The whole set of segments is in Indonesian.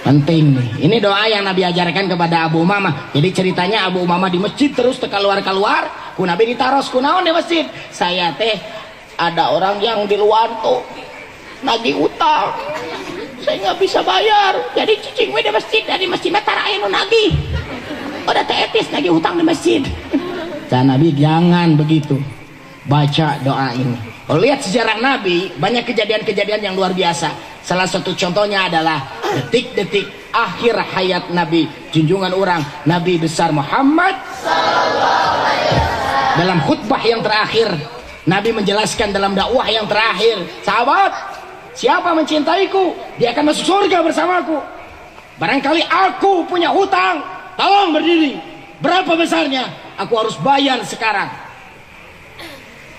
Penting nih. Ini doa yang Nabi ajarkan kepada Abu Umamah. Jadi ceritanya Abu Umamah di masjid terus keluar. Ku Nabi ditaros kunaon di masjid. Saya teh ada orang yang di luar tuh nagih utang. Saya nggak bisa bayar. Jadi cicing we di masjid dari masjid Matara anu nagih. Udah teh etis nagih utang di masjid. Dan Nabi jangan begitu. Baca doa ini. Oh, lihat sejarah Nabi, banyak kejadian-kejadian yang luar biasa. Salah satu contohnya adalah detik-detik akhir hayat Nabi, junjungan orang Nabi besar Muhammad dalam khutbah yang terakhir. Nabi menjelaskan dalam dakwah yang terakhir, sahabat, siapa mencintaiku, dia akan masuk surga bersamaku. Barangkali aku punya hutang, tolong berdiri. Berapa besarnya? Aku harus bayar sekarang.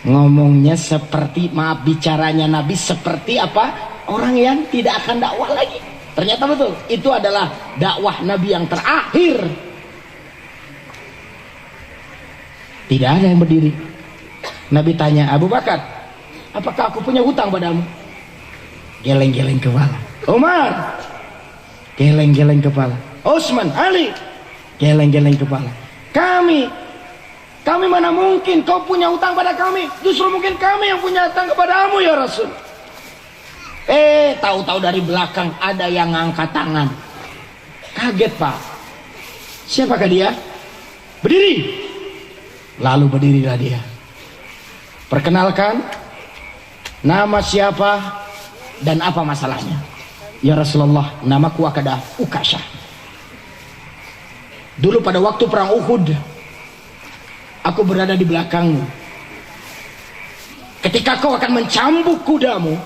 Ngomongnya seperti, maaf, bicaranya Nabi seperti apa? Orang yang tidak akan dakwah lagi. Ternyata betul, itu adalah dakwah Nabi yang terakhir. Tidak ada yang berdiri. Nabi tanya, Abu Bakar, apakah aku punya hutang padamu? Geleng-geleng kepala. Umar, geleng-geleng kepala. Utsman, Ali, geleng-geleng kepala. Kami mana mungkin kau punya hutang pada kami? Justru mungkin kami yang punya hutang kepadamu ya Rasul. Tahu-tahu dari belakang ada yang ngangkat tangan. Kaget Pak. Siapakah dia? Berdiri. Lalu berdirilah dia. Perkenalkan, nama siapa dan apa masalahnya? Ya Rasulullah, namaku adalah Ukasyah. Dulu pada waktu perang Uhud, aku berada di belakangmu. Ketika kau akan mencambuk kudamu,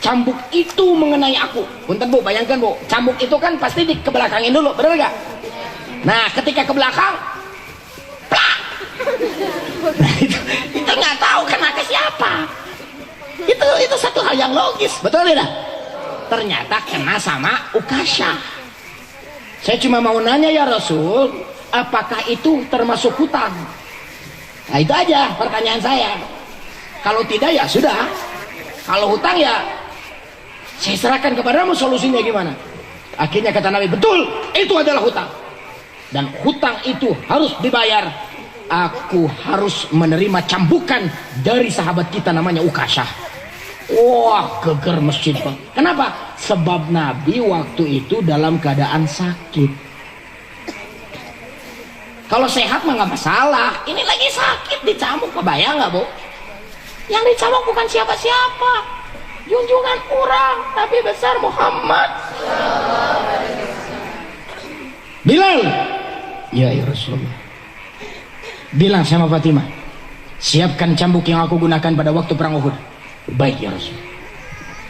cambuk itu mengenai aku. Punten Bu, bayangkan Bu, cambuk itu kan pasti dikebelakangin dulu, benar gak? Nah, ketika ke belakang, plak. Nah, itu nggak tahu kena ke siapa. Itu satu hal yang logis, betul tidak? Ternyata kena sama Ukasyah. Saya cuma mau nanya ya Rasul, apakah itu termasuk hutang? Nah, itu aja pertanyaan saya. Kalau tidak ya sudah. Kalau hutang ya saya serahkan kepadamu, solusinya gimana? Akhirnya kata Nabi, betul, itu adalah hutang. Dan hutang itu harus dibayar. Aku harus menerima cambukan dari sahabat kita namanya Ukasyah. Wah, geger masjid Pak. Kenapa? Sebab Nabi waktu itu dalam keadaan sakit. Kalau sehat mah nggak masalah. Ini lagi sakit dicambuk, kebayang nggak Bu? Yang dicambuk bukan siapa-siapa. Junjungan orang Nabi besar Muhammad. Bilal, ya Rasulullah. Bilang sama Fatimah, siapkan cambuk yang aku gunakan pada waktu perang Uhud. Baik ya Rasul.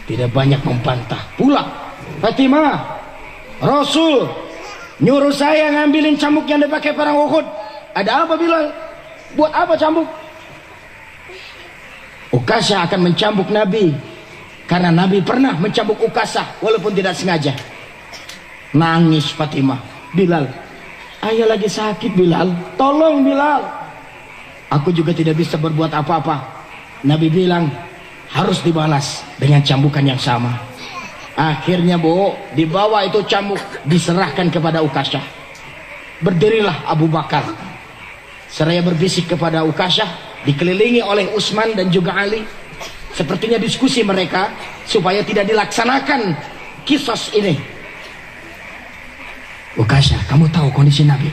Tidak banyak membantah. Pulang Fatimah, Rasul nyuruh saya ngambilin cambuk yang dipakai perang Uhud. Ada apa Bilal? Buat apa cambuk? Ukasyah akan mencambuk Nabi. Karena Nabi pernah mencambuk Ukasyah walaupun tidak sengaja. Nangis Fatimah. Bilal, ayah lagi sakit Bilal, tolong Bilal. Aku juga tidak bisa berbuat apa-apa. Nabi bilang harus dibalas dengan cambukan yang sama. Akhirnya Bu, dibawa itu cambuk, diserahkan kepada Ukasyah. Berdirilah Abu Bakar seraya berbisik kepada Ukasyah, dikelilingi oleh Utsman dan juga Ali. Sepertinya diskusi mereka supaya tidak dilaksanakan kisos ini. Ukasyah, kamu tahu kondisi Nabi?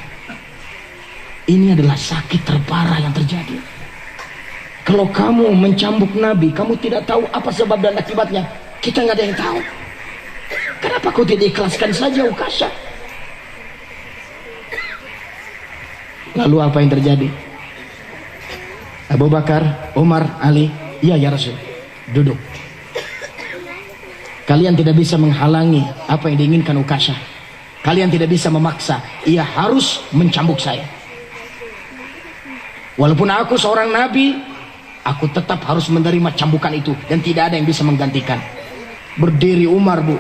Ini adalah sakit terparah yang terjadi. Kalau kamu mencambuk Nabi, kamu tidak tahu apa sebab dan akibatnya. Kita nggak ada yang tahu. Kenapa kau tidak ikhlaskan saja Ukasyah? Lalu apa yang terjadi? Abu Bakar, Umar, Ali, iya ya Rasul. Duduk. Kalian tidak bisa menghalangi apa yang diinginkan Ukasyah. Kalian tidak bisa memaksa. Ia harus mencambuk saya. Walaupun aku seorang nabi, aku tetap harus menerima cambukan itu. Dan tidak ada yang bisa menggantikan. Berdiri Umar Bu.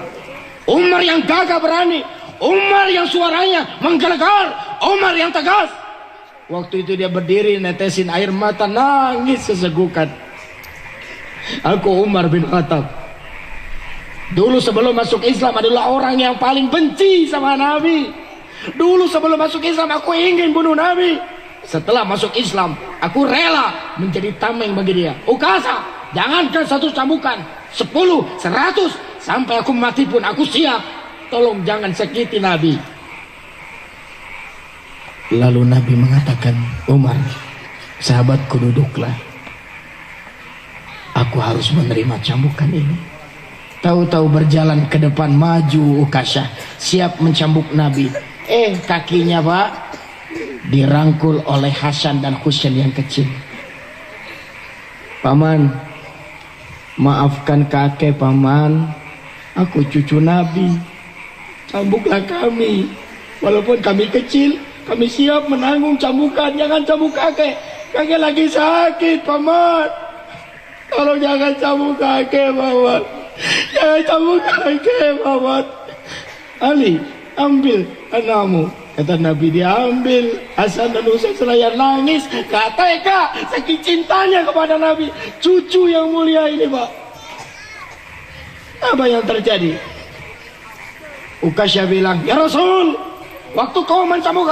Umar yang gagah berani. Umar yang suaranya menggelegar. Umar yang tegas. Waktu itu dia berdiri netesin air mata, nangis sesegukan. Aku Umar bin Khattab. Dulu sebelum masuk Islam adalah orang yang paling benci sama Nabi. Dulu sebelum masuk Islam aku ingin bunuh Nabi. Setelah masuk Islam aku rela menjadi tameng bagi dia. Ukasa, jangankan 1 cambukan, 10, 100, sampai aku mati pun aku siap. Tolong jangan sakiti Nabi. Lalu Nabi mengatakan, Umar, sahabatku, duduklah. Aku harus menerima cambukan ini. Tahu-tahu berjalan ke depan, maju Ukasha, siap mencambuk Nabi. Kakinya Pak dirangkul oleh Hasan dan Husain yang kecil. Paman, maafkan kakek paman, aku cucu Nabi, cambuklah kami. Walaupun kami kecil, kami siap menanggung cambukan. Jangan cambuk kakek, kakek lagi sakit paman. Tolong jangan cambuk kakek paman, jangan cambuk kakek paman. Ali, ambil anakmu. Kata Nabi, diambil. Hasan dan Husain seraya nangis, gak tega saking cintanya kepada Nabi. Cucu yang mulia ini Pak. Apa yang terjadi? Ukasha bilang, ya Rasul, waktu kau mencambuk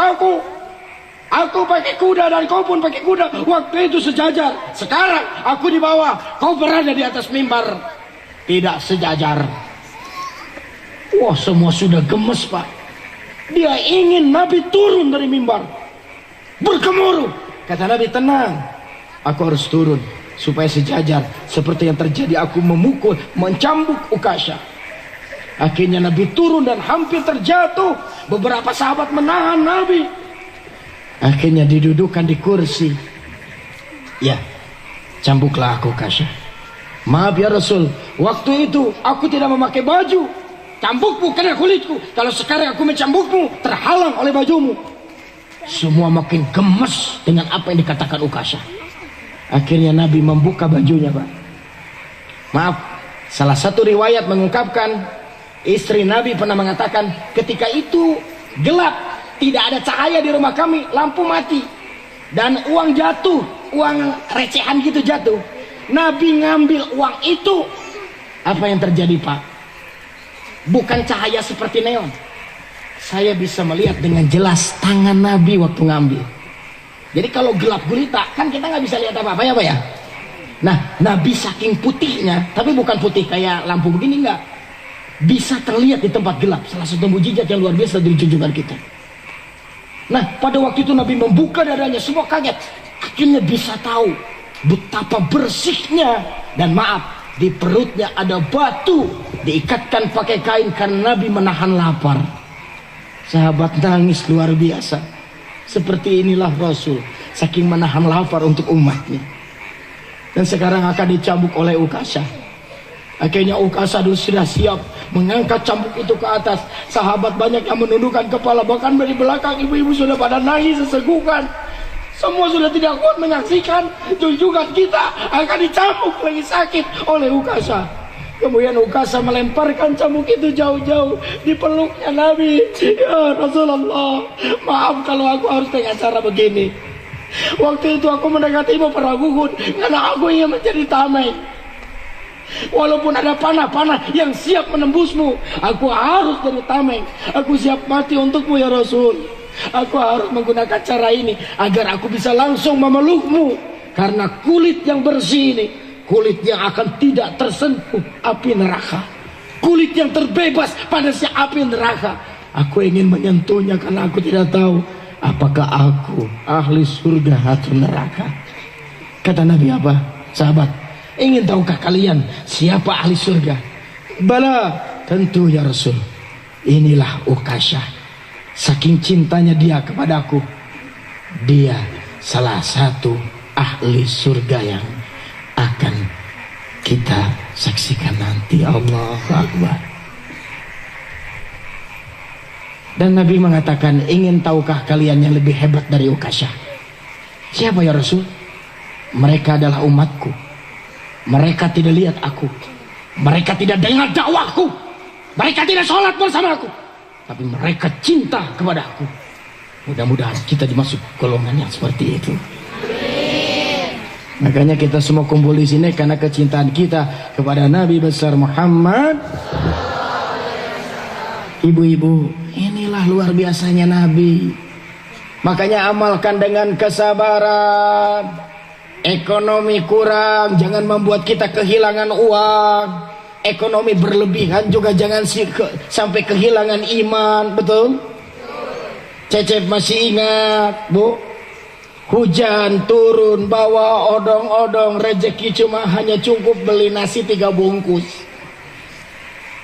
aku pakai kuda dan kau pun pakai kuda. Waktu itu sejajar. Sekarang aku di bawah, kau berada di atas mimbar. Tidak sejajar. Wah, semua sudah gemes Pak. Dia ingin Nabi turun dari mimbar, bergemuruh. Kata Nabi, tenang, aku harus turun supaya sejajar. Seperti yang terjadi, aku memukul, mencambuk Ukasha. Akhirnya Nabi turun dan hampir terjatuh. Beberapa sahabat menahan Nabi. Akhirnya didudukan di kursi. Ya, cambuklah aku Ukasha. Maaf ya Rasul, waktu itu aku tidak memakai baju. Cambukmu kena kulitku. Kalau sekarang aku mencambukmu, terhalang oleh bajumu. Semua makin gemes dengan apa yang dikatakan Ukasha. Akhirnya Nabi membuka bajunya Pak. Maaf, salah satu riwayat mengungkapkan istri Nabi pernah mengatakan, ketika itu gelap, tidak ada cahaya di rumah kami, lampu mati, dan uang jatuh, uang recehan gitu jatuh. Nabi ngambil uang itu. Apa yang terjadi Pak? Bukan cahaya seperti neon. Saya bisa melihat dengan jelas tangan Nabi waktu ngambil. Jadi kalau gelap gulita kan kita nggak bisa lihat apa-apa ya Pak ya. Nah, Nabi saking putihnya, tapi bukan putih kayak lampu begini, enggak. Bisa terlihat di tempat gelap. Salah satu mukjizat yang luar biasa dari junjungan kita. Nah, pada waktu itu Nabi membuka dadanya, semua kaget. Akhirnya bisa tahu betapa bersihnya. Dan maaf, di perutnya ada batu, diikatkan pakai kain karena Nabi menahan lapar. Sahabat nangis luar biasa. Seperti inilah Rasul, saking menahan lapar untuk umatnya. Dan sekarang akan dicambuk oleh Ukasha. Akhirnya Ukasha sudah siap mengangkat cambuk itu ke atas. Sahabat banyak yang menundukkan kepala, bahkan dari belakang ibu-ibu sudah pada nangis sesegukan. Semua sudah tidak kuat menyaksikan junjungan kita akan dicambuk lagi sakit oleh Ukasha. Kemudian Ukasha melemparkan cambuk itu jauh-jauh di peluknya Nabi. Ya Rasulullah, maaf kalau aku harus dengan cara begini. Waktu itu aku mendekatimu peraguhun karena aku ingin menjadi tameng. Walaupun ada panah-panah yang siap menembusmu, aku harus jadi tameng. Aku siap mati untukmu ya Rasul. Aku harus menggunakan cara ini agar aku bisa langsung memelukmu. Karena kulit yang bersih ini, kulit yang akan tidak tersentuh api neraka, kulit yang terbebas panasnya api neraka. Aku ingin menyentuhnya karena aku tidak tahu apakah aku ahli surga atau neraka. Kata Nabi apa? Sahabat, ingin tahukah kalian siapa ahli surga? Bala, tentu ya Rasul. Inilah Ukasha. Saking cintanya dia kepadaku, dia salah satu ahli surga yang akan kita saksikan nanti. Allahu Akbar. Dan Nabi mengatakan, ingin tahukah kalian yang lebih hebat dari Ukasha? Siapa ya Rasul? Mereka adalah umatku. Mereka tidak lihat aku, mereka tidak dengar dakwahku, mereka tidak sholat bersama aku, tapi mereka cinta kepada aku. Mudah-mudahan kita dimasuk golongan yang seperti itu. Makanya kita semua kumpul di sini karena kecintaan kita kepada Nabi besar Muhammad Ibu-ibu, inilah luar biasanya Nabi. Makanya amalkan dengan kesabaran. Ekonomi kurang, jangan membuat kita kehilangan uang. Ekonomi berlebihan juga jangan sampai kehilangan iman. Betul? Cecep masih ingat, Bu? Hujan turun bawa odong-odong, rezeki cuma hanya cukup beli nasi 3 bungkus.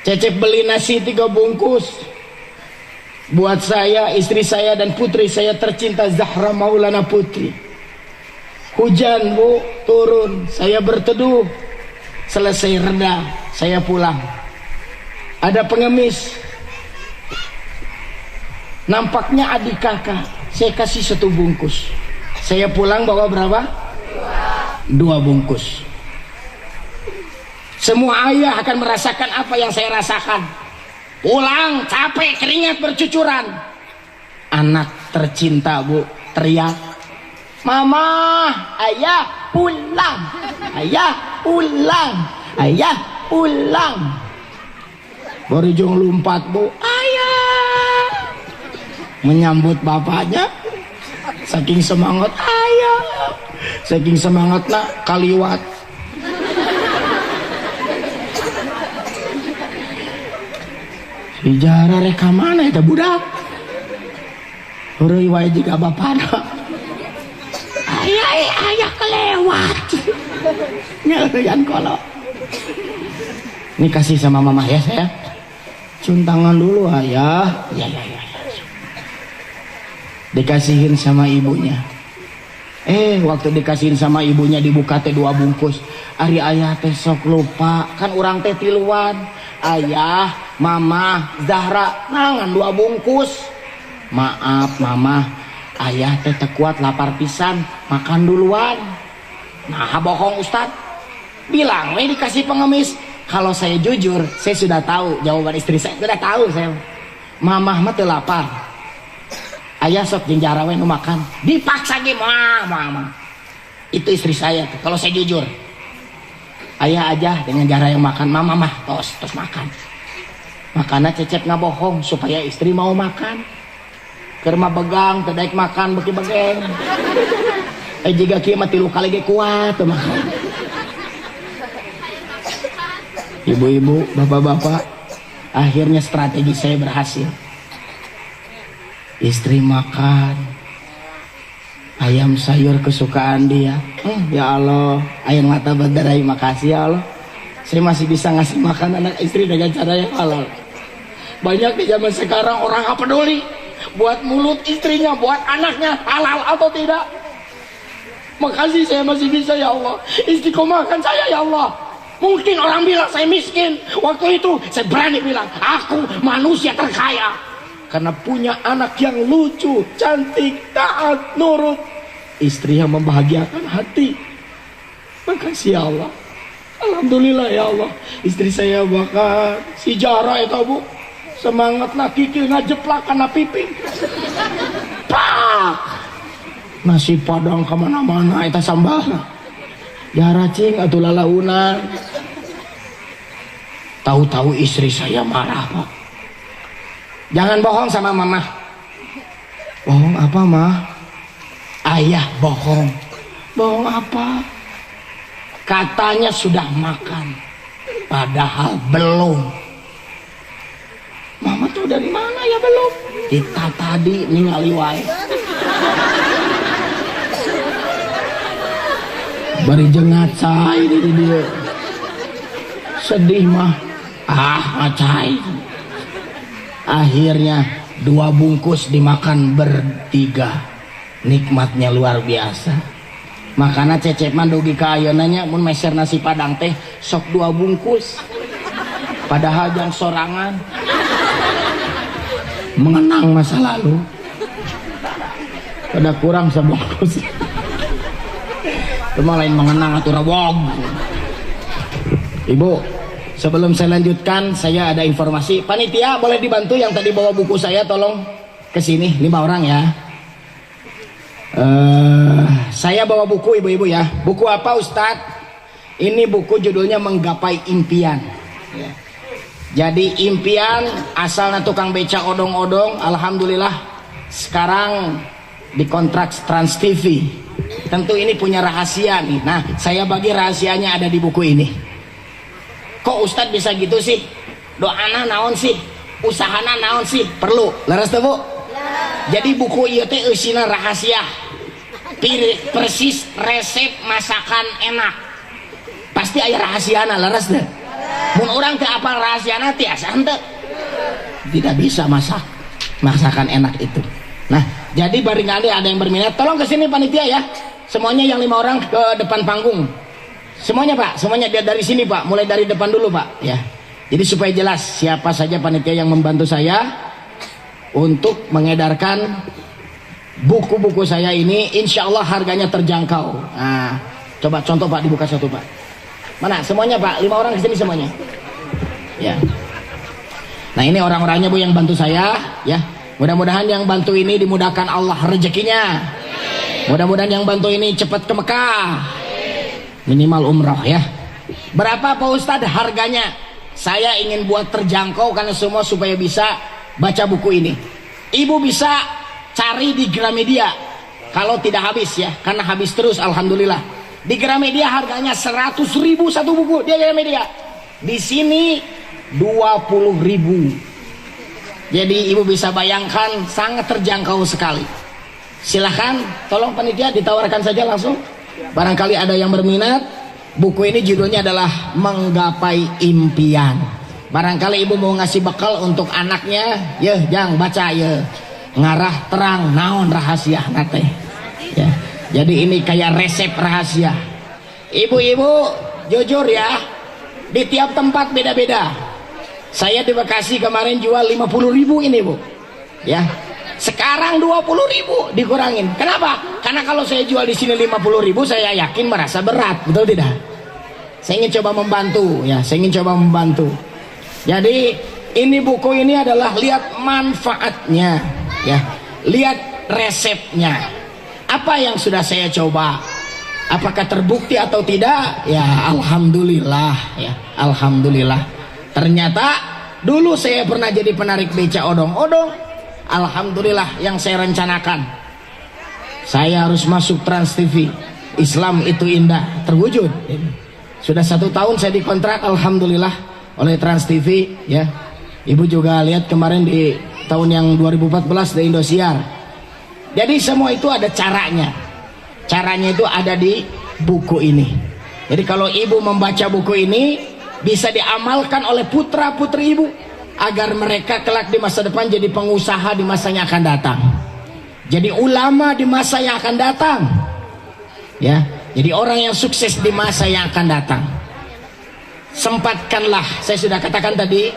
Cecep beli nasi 3 bungkus buat saya, istri saya dan putri saya tercinta Zahra Maulana Putri. Hujan, Bu, turun, saya berteduh. Selesai reda, saya pulang. Ada pengemis, nampaknya adik kakak, saya kasih 1 bungkus. Saya pulang bawa berapa? 2 bungkus. Semua ayah akan merasakan apa yang saya rasakan. Pulang capek, keringat bercucuran. Anak tercinta, Bu, teriak, "Mama, ayah pulang, ayah pulang, ayah pulang." Berujung lompat, Bu, ayah menyambut bapaknya. Saking semangat ayah, saking semangatnya kaliwat. Sejarah reka mana itu budak? Hurui wae jika bapakna. Ayah kelewat. Nyerian kolot. Ini kasih sama mama ya saya. Cium tangan dulu ayah. Ya. Dikasihin sama ibunya. Waktu dikasihin sama ibunya dibuka teh 2 bungkus. Ari ayah teh sok lupa, kan urang teh tiluan. Ayah, mama, Zahra, nangan 2 bungkus. Maaf mama, ayah teh kuat lapar pisan, makan duluan. Nah bohong Ustad, bilang dikasih pengemis. Kalau saya jujur, saya sudah tahu jawaban istri saya, sudah tahu saya. Mamah mah teu lapar, ayah sok jeung jarawe nu makan, dipaksa ge mama. Itu istri saya tuh, kalau saya jujur. Ayah aja dengan jara yang makan, mama mah tos makan. Makanya Cecep nggak bohong supaya istri mau makan. Kerma begang, terdaik makan beki begeng. Jika kia mati lu kali ge kuat tuh makan. Ibu-ibu, bapak-bapak, akhirnya strategi saya berhasil. Istri makan ayam sayur kesukaan dia. Ya Allah, ayam mata berderai, makasih ya Allah. Saya masih bisa ngasih makan anak istri dengan cara yang halal. Banyak di zaman sekarang orang nggak peduli buat mulut istrinya, buat anaknya halal atau tidak. Makasih saya masih bisa ya Allah. Istiqomahkan saya ya Allah. Mungkin orang bilang saya miskin. Waktu itu saya berani bilang aku manusia terkaya. Karena punya anak yang lucu, cantik, taat, nurut. Istri yang membahagiakan hati. Makasih ya Allah. Alhamdulillah ya Allah. Istri saya bakal si Jara itu Bu. Semangat nak kikil ngajeplak karena pipi. Pak. Nasi padang kemana-mana itu sambal. Jara cing atau lalaunan. Tahu-tahu istri saya marah Pak. Jangan bohong sama mama. Bohong apa mah? Ayah bohong. Bohong apa? Katanya sudah makan, padahal belum. Mama tuh dari mana ya belum? Kita tadi ningali wae. Bari jengat cai di dia. Sedih mah. Cai. Akhirnya 2 bungkus dimakan bertiga. Nikmatnya luar biasa. Makanya Cecep mah dugi ka ayeunanya mun meser nasi padang teh sok 2 bungkus. Padahal jang sorangan. Mengenang masa lalu. Pada kurang sebungkus. Cuma lain mengenang atau rawog. Ibu, sebelum saya lanjutkan, saya ada informasi. Panitia boleh dibantu yang tadi bawa buku saya, tolong ke sini 5 orang ya. Saya bawa buku ibu-ibu ya. Buku apa Ustadz? Ini buku judulnya Menggapai Impian. Jadi impian asalnya tukang beca odong-odong, alhamdulillah sekarang dikontrak Trans TV. Tentu ini punya rahasia nih. Nah, saya bagi rahasianya ada di buku ini. Kok Ustadz bisa gitu sih? Doana naon sih? Usahana naon sih? Perlu. Leres tuh, Bu? Jadi buku ieu teh eusina rahasia. Persis resep masakan enak. Pasti aya rahasiana, leres deh. Mun orang teh apal rahasiana tiasa henteu. Tidak bisa masak masakan enak itu. Nah, jadi barangkali ada yang berminat, tolong ke sini panitia ya. Semuanya yang 5 orang ke depan panggung. Semuanya Pak, semuanya dari sini Pak, mulai dari depan dulu Pak ya. Jadi supaya jelas siapa saja panitia yang membantu saya untuk mengedarkan buku-buku saya ini, insya Allah harganya terjangkau. Nah, coba contoh Pak, dibuka satu Pak. Mana semuanya Pak, 5 orang kesini semuanya ya. Nah ini orang-orangnya Bu yang bantu saya ya. Mudah-mudahan yang bantu ini dimudahkan Allah rezekinya. Mudah-mudahan yang bantu ini cepat ke Mekah, minimal umroh ya. Berapa Pak Ustadz harganya? Saya ingin buat terjangkau karena semua supaya bisa baca buku ini. Ibu bisa cari di Gramedia kalau tidak habis ya, karena habis terus alhamdulillah. Di Gramedia harganya 100.000 satu buku di Gramedia. Di sini 20.000. Jadi ibu bisa bayangkan sangat terjangkau sekali. Silahkan, tolong panitia ditawarkan saja langsung. Barangkali ada yang berminat. Buku ini judulnya adalah Menggapai Impian. Barangkali ibu mau ngasih bekal untuk anaknya, ya jang baca ya. Ngarah terang naon rahasia nate. Ya. Jadi ini kayak resep rahasia. Ibu-ibu jujur ya, di tiap tempat beda-beda. Saya di Bekasi kemarin jual 50.000 ini Bu ya. Sekarang 20.000 dikurangin. Kenapa? Karena kalau saya jual di sini 50.000, saya yakin merasa berat, betul tidak? Saya ingin coba membantu ya, saya ingin coba membantu. Jadi ini buku ini adalah lihat manfaatnya ya, lihat resepnya. Apa yang sudah saya coba, apakah terbukti atau tidak? Ya alhamdulillah ya, alhamdulillah. Ternyata dulu saya pernah jadi penarik beca odong-odong. Alhamdulillah yang saya rencanakan, saya harus masuk Trans TV, Islam itu indah, terwujud. Sudah 1 tahun saya dikontrak alhamdulillah oleh Trans TV ya. Ibu juga lihat kemarin di tahun yang 2014 di Indosiar. Jadi semua itu ada caranya. Caranya itu ada di buku ini. Jadi kalau ibu membaca buku ini, bisa diamalkan oleh putra-putri ibu agar mereka kelak di masa depan jadi pengusaha di masanya akan datang. Jadi ulama di masa yang akan datang. Ya, jadi orang yang sukses di masa yang akan datang. Sempatkanlah, saya sudah katakan tadi,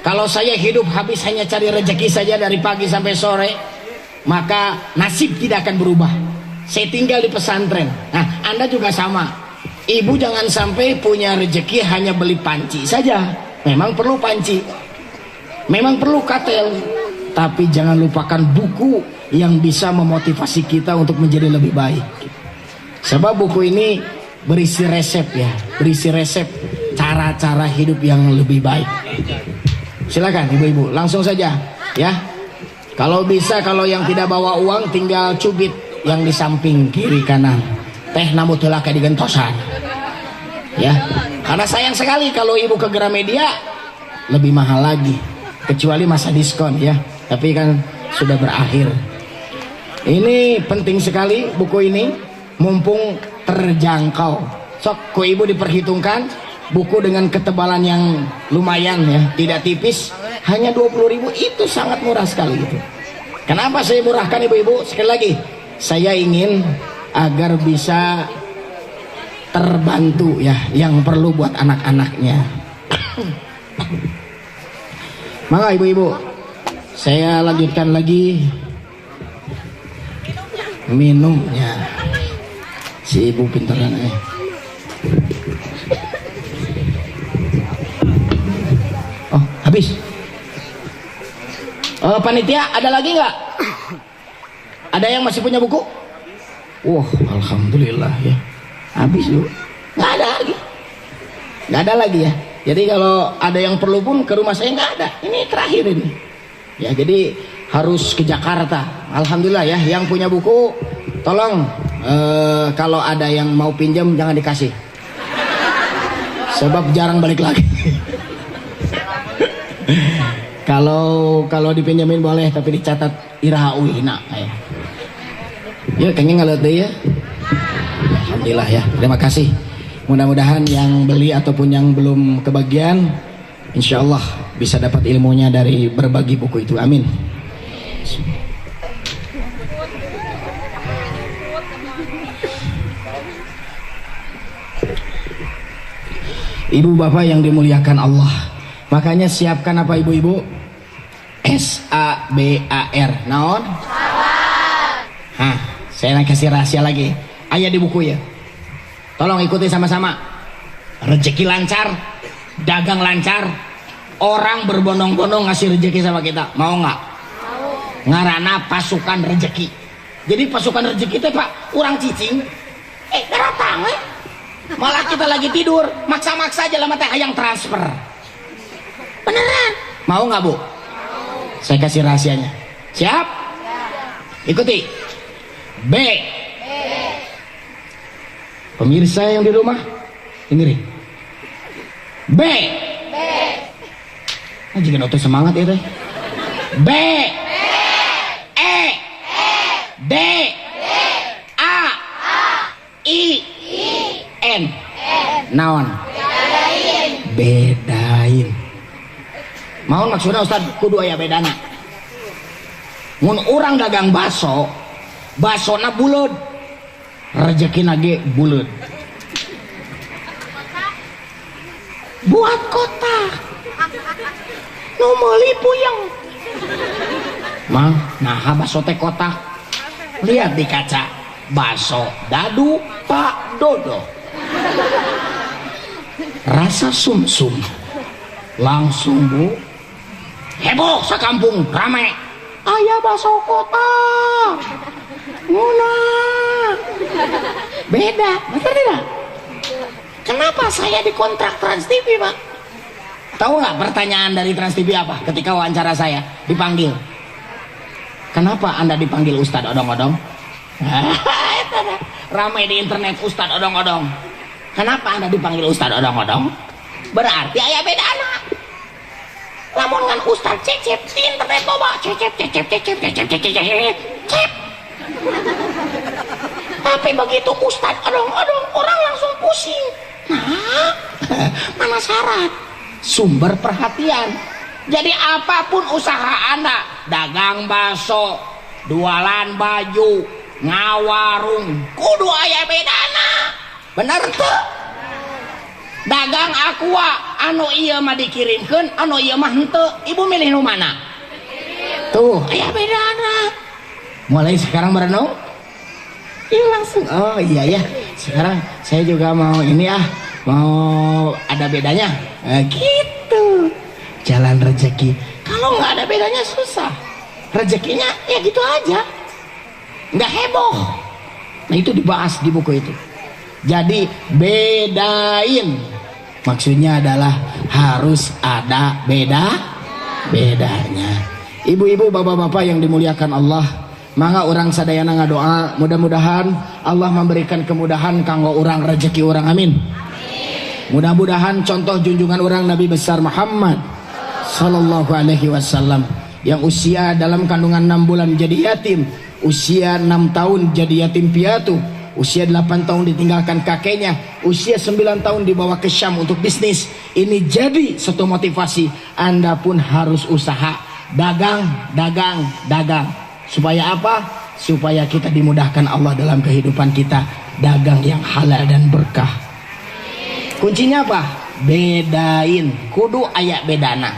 kalau saya hidup habis hanya cari rezeki saja dari pagi sampai sore, maka nasib tidak akan berubah. Saya tinggal di pesantren. Nah, Anda juga sama. Ibu jangan sampai punya rezeki hanya beli panci saja. Memang perlu panci, memang perlu katel, tapi jangan lupakan buku yang bisa memotivasi kita untuk menjadi lebih baik. Sebab buku ini berisi resep ya, berisi resep cara-cara hidup yang lebih baik. Silakan ibu-ibu, langsung saja ya. Kalau bisa, kalau yang tidak bawa uang tinggal cubit yang di samping kiri kanan. Teh namu telah kayak digentosan. Ya, karena sayang sekali kalau ibu ke Gramedia lebih mahal lagi, kecuali masa diskon ya. Tapi kan sudah berakhir. Ini penting sekali buku ini, mumpung terjangkau. Sok ku ibu diperhitungkan buku dengan ketebalan yang lumayan ya, tidak tipis, hanya 20.000, itu sangat murah sekali gitu. Kenapa saya murahkan ibu-ibu? Sekali lagi, saya ingin agar bisa terbantu ya, yang perlu buat anak-anaknya. Maka ibu-ibu, saya lanjutkan lagi minumnya. Si ibu pintaran Oh, habis. Panitia ada lagi nggak? Ada yang masih punya buku? Wah, alhamdulillah ya. Habis yuk. Nggak ada lagi. Nggak ada lagi ya. Jadi kalau ada yang perlu pun ke rumah saya nggak ada. Ini terakhir ini. Ya, jadi harus ke Jakarta. Alhamdulillah ya, yang punya buku tolong kalau ada yang mau pinjam jangan dikasih. Sebab jarang balik lagi. Kalau dipinjamin boleh tapi dicatat iraha uihna ya. Ya kayaknya ngalet deh ya. Alhamdulillah ya. Terima kasih. Mudah-mudahan yang beli ataupun yang belum kebagian insyaallah bisa dapat ilmunya dari berbagi buku itu. Amin. Ibu bapak yang dimuliakan Allah, makanya siapkan apa ibu-ibu? SABAR. Naon? Hah, saya kasih rahasia lagi. Aya di buku ya. Tolong ikuti sama-sama. Rezeki lancar, dagang lancar, orang berbondong-bondong ngasih rezeki sama kita. Mau nggak? Mau. Ngarana pasukan rezeki. Jadi pasukan rezeki itu Pak, orang cicing. Datang malah kita lagi tidur, maksa-maksa aja lah mata hayang transfer. Beneran? Mau nggak Bu? Mau. Saya kasih rahasianya. Siap? Ikuti. B. Pemirsa yang di rumah, dengerin. B. Nah, jika auto semangat ya teh. B. E. D. A. I. N. Naon? Bedain. Mau maksudnya Ustaz kudu aya bedana. Mun urang dagang baso, basona buleud, rezekina ge buleud. Buat kotak. Nu meuli puyeng. Mang, nah baso teh kotak. Lihat di kaca. Baso dadu Pak Dodo. Rasa sumsum. Langsung Bu. Heboh sakampung rame. Aya baso kotak. Nguna. Beda, betul tidak? Kenapa saya dikontrak Trans TV, Pak? Tahu nggak pertanyaan dari Trans TV apa? Ketika wawancara saya dipanggil. Kenapa Anda dipanggil Ustadz Odong-Odong? Ramai di internet Ustadz Odong-Odong. Kenapa Anda dipanggil Ustadz Odong-Odong? Berarti aya bedana. Lamun ngan Ustadz Cecep di internet coba Cecep. Tapi begitu Ustadz Odong-Odong orang langsung pusing. Nah, mana syarat? Sumber perhatian. Jadi apapun usaha Anda, dagang baso, jualan baju, ngawarung, kudu aya bedana. Bener tuh? Dagang aqua, anu ieu mah dikirimkeun, anu ieu mah henteu. Ibu milih nu mana? Tuh, aya bedana. Mulai sekarang merenung? Iya langsung. Oh iya ya. Sekarang saya juga mau ini mau ada bedanya. Gitu. Jalan rezeki. Kalau nggak ada bedanya susah. Rezekinya ya gitu aja. Nggak heboh. Nah itu dibahas di buku itu. Jadi bedain. Maksudnya adalah harus ada bedanya. Ibu-ibu, bapak-bapak yang dimuliakan Allah, maka orang sadayana ngadoa mudah-mudahan Allah memberikan kemudahan kanggo orang rezeki orang. Amin. Mudah-mudahan contoh junjungan orang Nabi besar Muhammad sallallahu alaihi wasallam yang usia dalam kandungan 6 bulan jadi yatim, usia 6 tahun jadi yatim piatu, usia 8 tahun ditinggalkan kakeknya, usia 9 tahun dibawa ke Syam untuk bisnis. Ini jadi satu motivasi. Anda pun harus usaha, dagang. Supaya apa? Supaya kita dimudahkan Allah dalam kehidupan kita. Dagang yang halal dan berkah. Kuncinya apa? Bedain. Kudu aya bedana.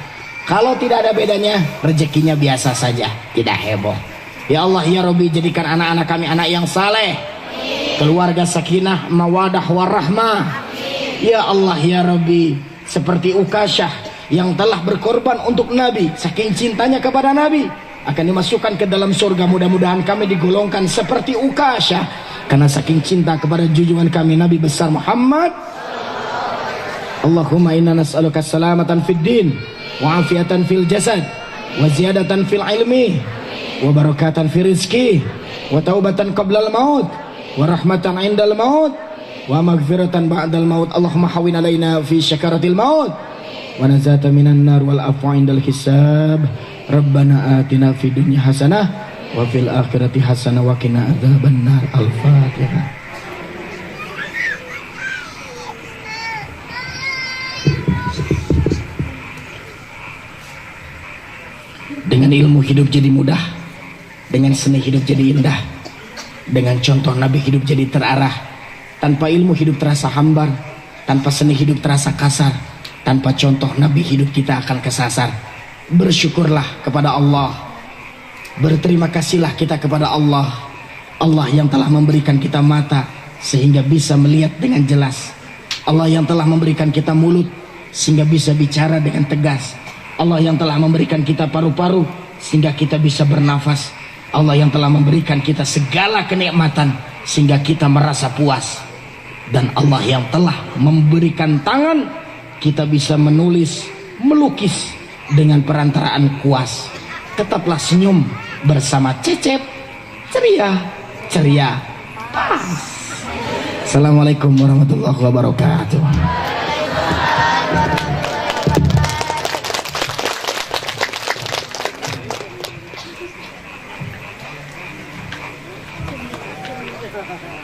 Kalau tidak ada bedanya, rezekinya biasa saja, tidak heboh. Ya Allah ya Rabbi, jadikan anak-anak kami anak yang saleh, keluarga sakinah mawadah warahmah. Ya Allah ya Rabbi, seperti Ukasyah yang telah berkorban untuk Nabi, saking cintanya kepada Nabi, akan dimasukkan ke dalam surga. Mudah-mudahan kami digolongkan seperti Ukasyah karena saking cinta kepada junjungan kami Nabi besar Muhammad. Allahumma inna nas'aluka salamatan fid din wa afiatan fil jasad wa ziyadatan fil ilmi wa barakatan fil rizki wa taubatan qablal maut wa rahmatan indal maut wa maghfiratan ba'dal maut. Allahumma hawwin alaina fi syakaratil maut wa nazata minan nar wal afwa indal hisab. Rabbana atina fid dunya hasanah wa fil akhirati hasanah wa qina adzabannar. Al-Fatihah. Dengan ilmu hidup jadi mudah, dengan seni hidup jadi indah, dengan contoh Nabi hidup jadi terarah. Tanpa ilmu hidup terasa hambar, tanpa seni hidup terasa kasar, tanpa contoh Nabi hidup kita akan kesasar. Bersyukurlah kepada Allah, berterima kasihlah kita kepada Allah. Allah yang telah memberikan kita mata sehingga bisa melihat dengan jelas. Allah yang telah memberikan kita mulut sehingga bisa bicara dengan tegas. Allah yang telah memberikan kita paru-paru sehingga kita bisa bernafas. Allah yang telah memberikan kita segala kenikmatan sehingga kita merasa puas. Dan Allah yang telah memberikan tangan, kita bisa menulis, melukis dengan perantaraan kuas. Tetaplah senyum bersama Cecep, ceria, ceria, pas. Assalamualaikum warahmatullahi wabarakatuh. Ha ha ha.